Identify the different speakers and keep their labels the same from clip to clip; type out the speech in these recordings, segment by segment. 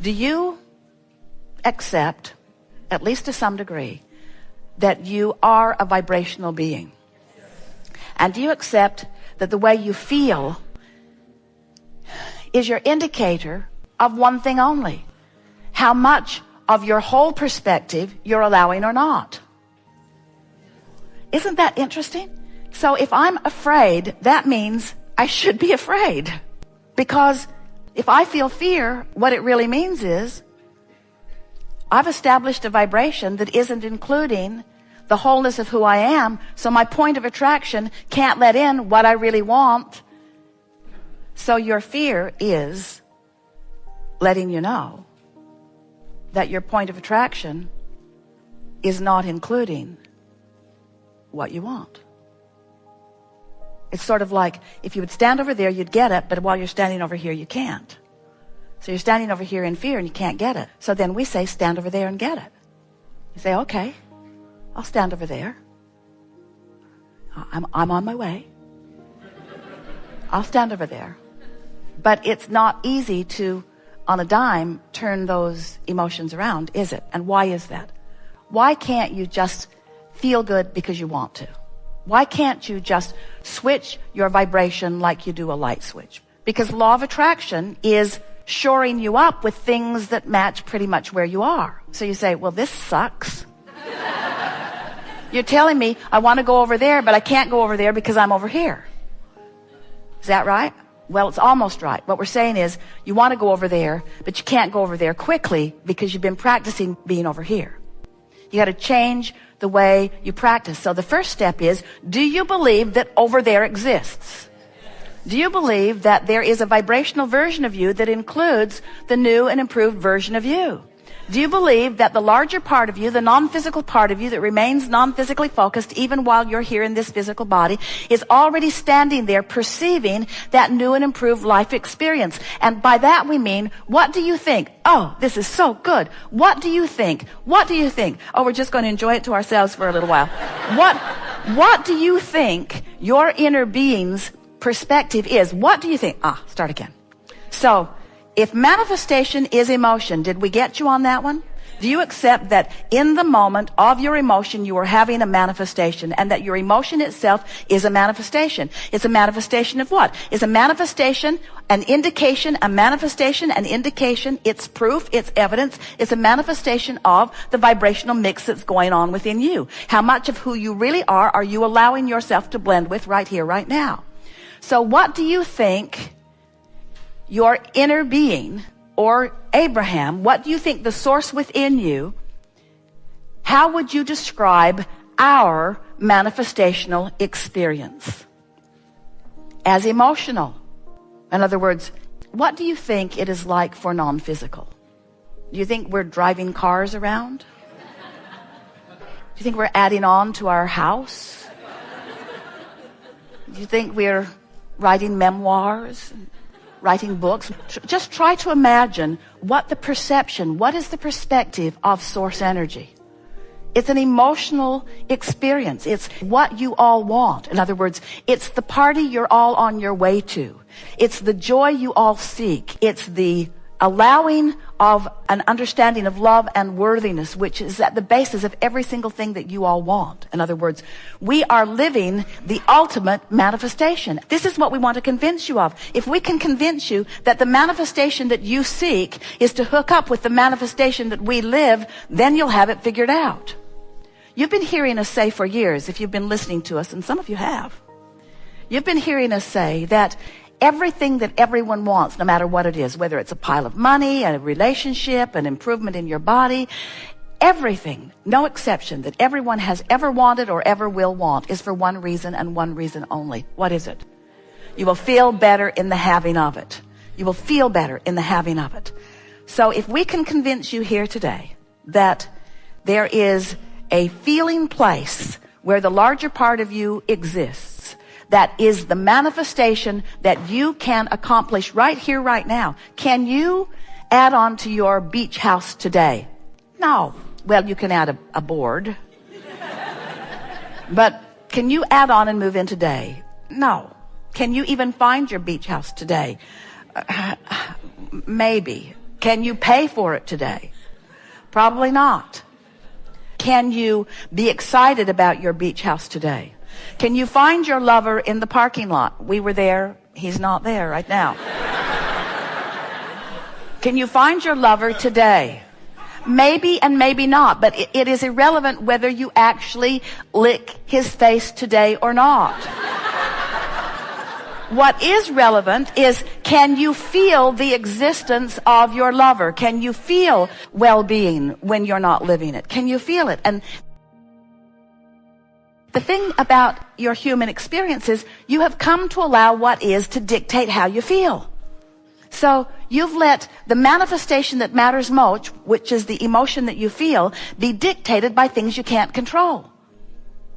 Speaker 1: Do you accept, at least to some degree, that you are a vibrational being? And do you accept that the way you feel is your indicator of one thing only? How much of your whole perspective you're allowing or not? Isn't that interesting? So if I'm afraid, that means I should be afraid. Because if I feel fear, what it really means is I've established a vibration that isn't including the wholeness of who I am, so my point of attraction can't let in what I really want. So your fear is letting you know that your point of attraction is not including what you want. It's sort of like if you would stand over there, you'd get it, but while you're standing over here, you can't. So you're standing over here in fear and you can't get it. So then we say, stand over there and get it. You say, okay, I'll stand over there. I'm on my way. I'll stand over there. But it's not easy to, on a dime, turn those emotions around, is it? And why is that? Why can't you just feel good because you want to? Why can't you just switch your vibration like you do a light switch? Because law of attraction is shoring you up with things that match pretty much where you are. So you say, well, this sucks. You're telling me I want to go over there, but I can't go over there because I'm over here. Is that right? Well, it's almost right. What we're saying is you want to go over there, but you can't go over there quickly because you've been practicing being over here. You got to change the way you practice. So the first step is, do you believe that over there exists? Do you believe that there is a vibrational version of you that includes the new and improved version of you? Do you believe that the larger part of you, the non-physical part of you that remains non-physically focused even while you're here in this physical body, is already standing there perceiving that new and improved life experience? And by that we mean, what do you think? Oh, this is so good. What do you think? What do you think? Oh, we're just going to enjoy it to ourselves for a little while. What do you think your inner being's perspective is? What do you think? Start again. So, if manifestation is emotion, did we get you on that one? Do you accept that in the moment of your emotion, you are having a manifestation, and that your emotion itself is a manifestation? It's a manifestation of what? It's a manifestation, an indication, a manifestation, an indication. It's proof, it's evidence. It's a manifestation of the vibrational mix that's going on within you. How much of who you really are you allowing yourself to blend with right here, right now? So what do you think your inner being, or Abraham, what do you think the source within you, how would you describe our manifestational experience? As emotional. In other words, what do you think it is like for non-physical? Do you think we're driving cars around? Do you think we're adding on to our house? Do you think we're writing memoirs? Writing books? Just try to imagine what the perception, what is the perspective of source energy. It's an emotional experience. It's what you all want. In other words, it's the party you're all on your way to. It's the joy you all seek. It's the allowing of an understanding of love and worthiness, which is at the basis of every single thing that you all want. In other words, we are living the ultimate manifestation. This is what we want to convince you of. If we can convince you that the manifestation that you seek is to hook up with the manifestation that we live, then you'll have it figured out. You've been hearing us say for years, if you've been listening to us, and some of you have, you've been hearing us say that everything that everyone wants, no matter what it is, whether it's a pile of money, a relationship, an improvement in your body, everything, no exception, that everyone has ever wanted or ever will want is for one reason and one reason only. What is it? You will feel better in the having of it. You will feel better in the having of it. So if we can convince you here today that there is a feeling place where the larger part of you exists, that is the manifestation that you can accomplish right here, right now. Can you add on to your beach house today? No. Well, you can add a board. But can you add on and move in today? No. Can you even find your beach house today? Maybe. Can you pay for it today? Probably not. Can you be excited about your beach house today? Can you find your lover in the parking lot? We were there. He's not there right now. Can you find your lover today? Maybe and maybe not, but it is irrelevant whether you actually lick his face today or not. What is relevant is, can you feel the existence of your lover? Can you feel well-being when you're not living it? Can you feel it? And the thing about your human experience is you have come to allow what is to dictate how you feel. So you've let the manifestation that matters most, which is the emotion that you feel, be dictated by things you can't control,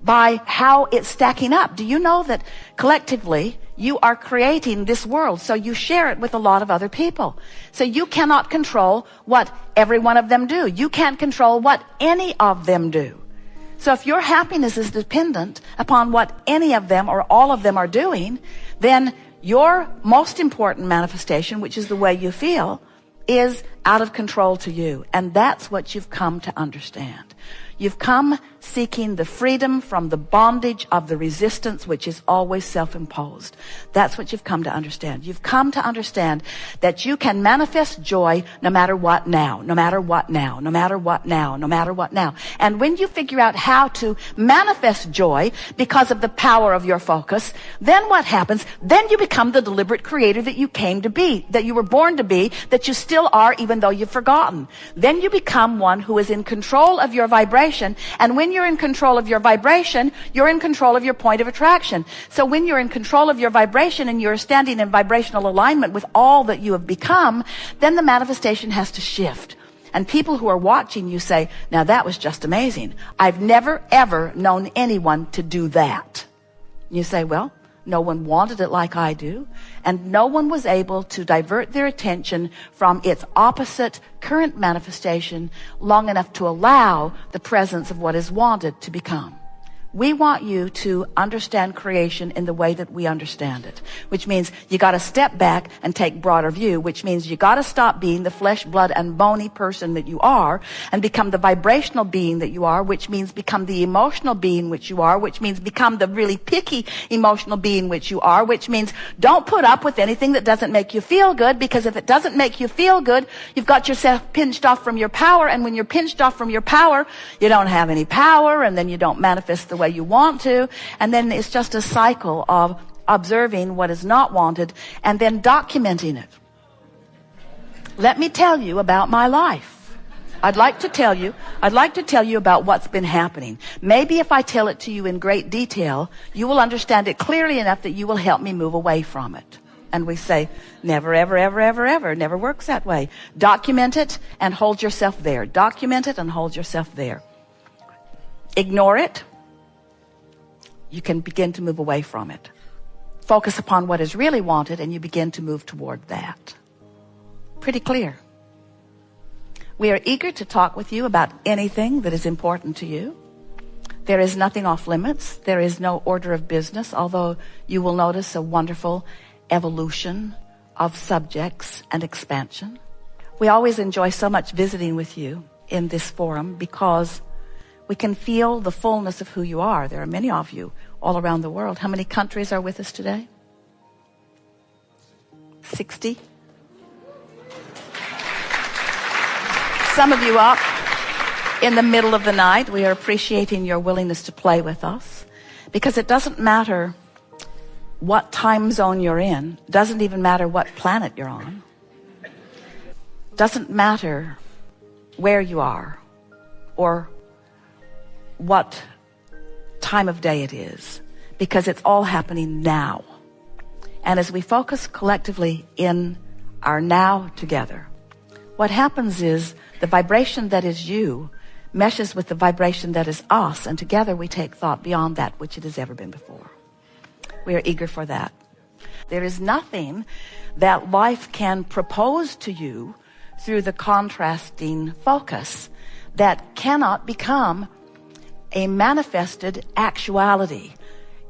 Speaker 1: by how it's stacking up. Do you know that collectively you are creating this world, so you share it with a lot of other people. So you cannot control what every one of them do. You can't control what any of them do. So if your happiness is dependent upon what any of them or all of them are doing, then your most important manifestation, which is the way you feel, is out of control to you. And that's what you've come to understand. You've come seeking the freedom from the bondage of the resistance, which is always self-imposed. That's what you've come to understand. You've come to understand that you can manifest joy no matter what now, no matter what now, no matter what now, no matter what now. And when you figure out how to manifest joy because of the power of your focus, then what happens? Then you become the deliberate creator that you came to be, that you were born to be, that you still are even though you've forgotten. Then you become one who is in control of your vibration. And when you're in control of your vibration, you're in control of your point of attraction. So when you're in control of your vibration and you're standing in vibrational alignment with all that you have become, then the manifestation has to shift. And people who are watching you say, now that was just amazing. I've never ever known anyone to do that. You say, well, no one wanted it like I do, and no one was able to divert their attention from its opposite current manifestation long enough to allow the presence of what is wanted to become. We want you to understand creation in the way that we understand it, which means you got to step back and take broader view, which means you got to stop being the flesh, blood, and bony person that you are and become the vibrational being that you are, which means become the emotional being which you are, which means become the really picky emotional being which you are, which means don't put up with anything that doesn't make you feel good, because if it doesn't make you feel good, you've got yourself pinched off from your power, and when you're pinched off from your power, you don't have any power, and then you don't manifest the way you want to, and then it's just a cycle of observing what is not wanted and then documenting it. Let me tell you about my life. I'd like to tell you about what's been happening. Maybe if I tell it to you in great detail, you will understand it clearly enough that you will help me move away from it. And we say, never, ever, ever, ever, ever. Never works that way. Document it and hold yourself there. Document it and hold yourself there. Ignore it. You can begin to move away from it. Focus upon what is really wanted, and you begin to move toward that. Pretty clear. We are eager to talk with you about anything that is important to you. There is nothing off limits. There is no order of business, although you will notice a wonderful evolution of subjects and expansion. We always enjoy so much visiting with you in this forum because we can feel the fullness of who you are. There are many of you all around the world. How many countries are with us today? 60? Some of you up in the middle of the night. We are appreciating your willingness to play with us, because it doesn't matter what time zone you're in. It doesn't even matter what planet you're on. It doesn't matter where you are or what time of day it is, because it's all happening now. And as we focus collectively in our now together, what happens is the vibration that is you meshes with the vibration that is us, and together we take thought beyond that which it has ever been before. We are eager for that. There is nothing that life can propose to you through the contrasting focus that cannot become a manifested actuality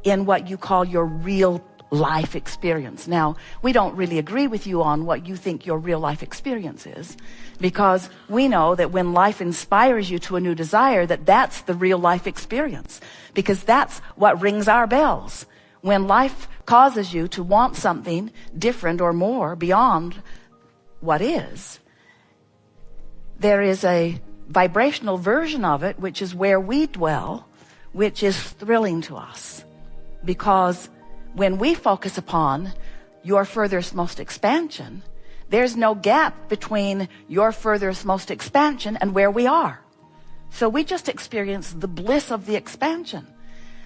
Speaker 1: in what you call your real life experience. Now, we don't really agree with you on what you think your real life experience is, because we know that when life inspires you to a new desire, that's the real life experience, because that's what rings our bells. When life causes you to want something different or more beyond what is, there is a vibrational version of it, which is where we dwell, which is thrilling to us. Because when we focus upon your furthest most expansion, there's no gap between your furthest most expansion and where we are. So we just experience the bliss of the expansion.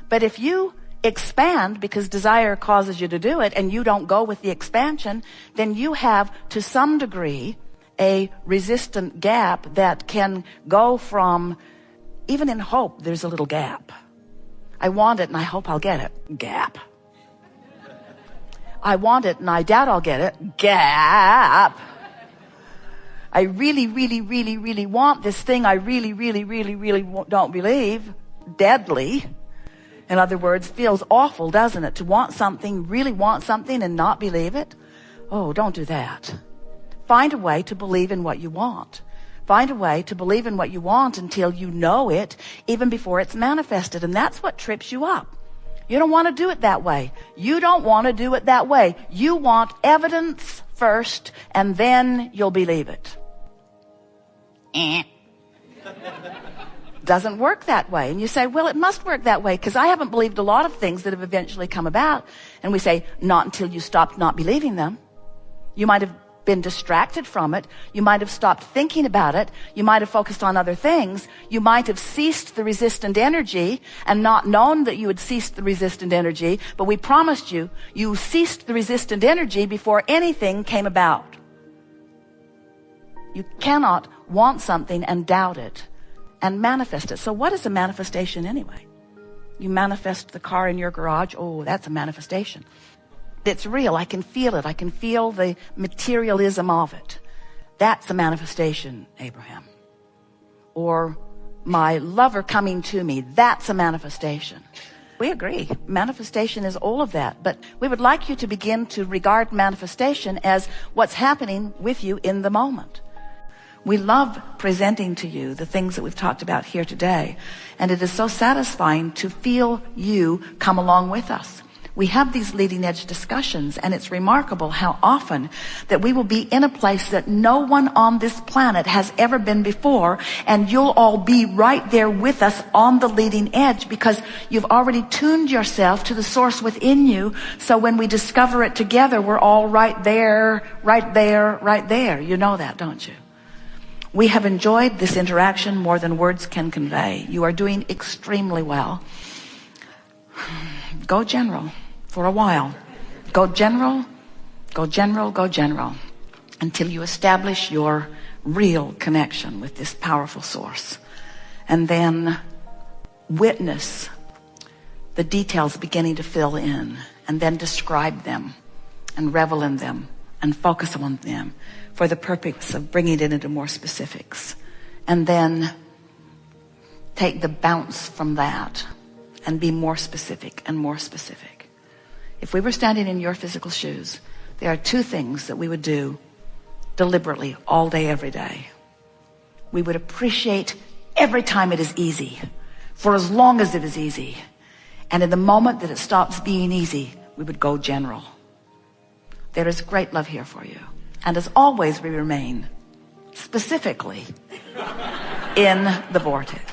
Speaker 1: But if you expand because desire causes you to do it and you don't go with the expansion, then you have to some degree a resistant gap that can go from, even in hope, there's a little gap. I want it and I hope I'll get it. Gap. I want it and I doubt I'll get it. Gap. I really, really, really, really want this thing I really, really, really, really don't believe. Deadly. In other words, feels awful, doesn't it? To want something, really want something and not believe it. Oh, don't do that. Find a way to believe in what you want. Find a way to believe in what you want until you know it, even before it's manifested. And that's what trips you up. You don't want to do it that way. You don't want to do it that way. You want evidence first, and then you'll believe it. Doesn't work that way. And you say, well, it must work that way because I haven't believed a lot of things that have eventually come about. And we say, not until you stopped not believing them. You might have been distracted from it. You might have stopped thinking about it. You might have focused on other things. You might have ceased the resistant energy and not known that you had ceased the resistant energy. But we promised you, you ceased the resistant energy before anything came about. You cannot want something and doubt it and manifest it. So what is a manifestation anyway? You manifest the car in your garage. Oh, that's a manifestation. It's real. I can feel it. I can feel the materialism of it. That's a manifestation, Abraham. Or my lover coming to me. That's a manifestation. We agree. Manifestation is all of that. But we would like you to begin to regard manifestation as what's happening with you in the moment. We love presenting to you the things that we've talked about here today. And it is so satisfying to feel you come along with us. We have these leading edge discussions, and it's remarkable how often that we will be in a place that no one on this planet has ever been before, and you'll all be right there with us on the leading edge because you've already tuned yourself to the source within you. So when we discover it together, we're all right there, right there, right there. You know that, don't you? We have enjoyed this interaction more than words can convey. You are doing extremely well. Go general for a while. Go general, go general, go general until you establish your real connection with this powerful source. And then witness the details beginning to fill in, and then describe them and revel in them and focus on them for the purpose of bringing it into more specifics. And then take the bounce from that and be more specific and more specific. If we were standing in your physical shoes, there are two things that we would do deliberately all day, every day. We would appreciate every time it is easy, for as long as it is easy. And in the moment that it stops being easy, we would go general. There is great love here for you. And as always, we remain specifically in the vortex.